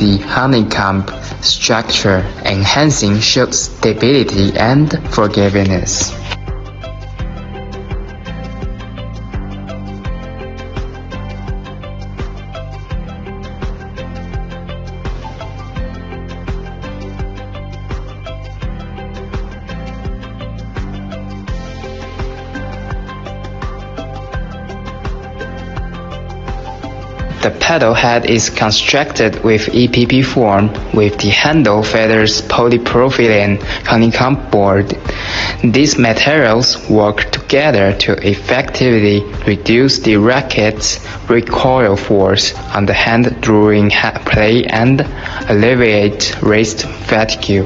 the honeycomb structure, enhancing shoot stability and forgiveness. The paddle head is constructed with EPP form with the handle feathers polypropylene honeycomb board. These materials work together to effectively reduce the racket's recoil force on the hand during play and alleviate wrist fatigue.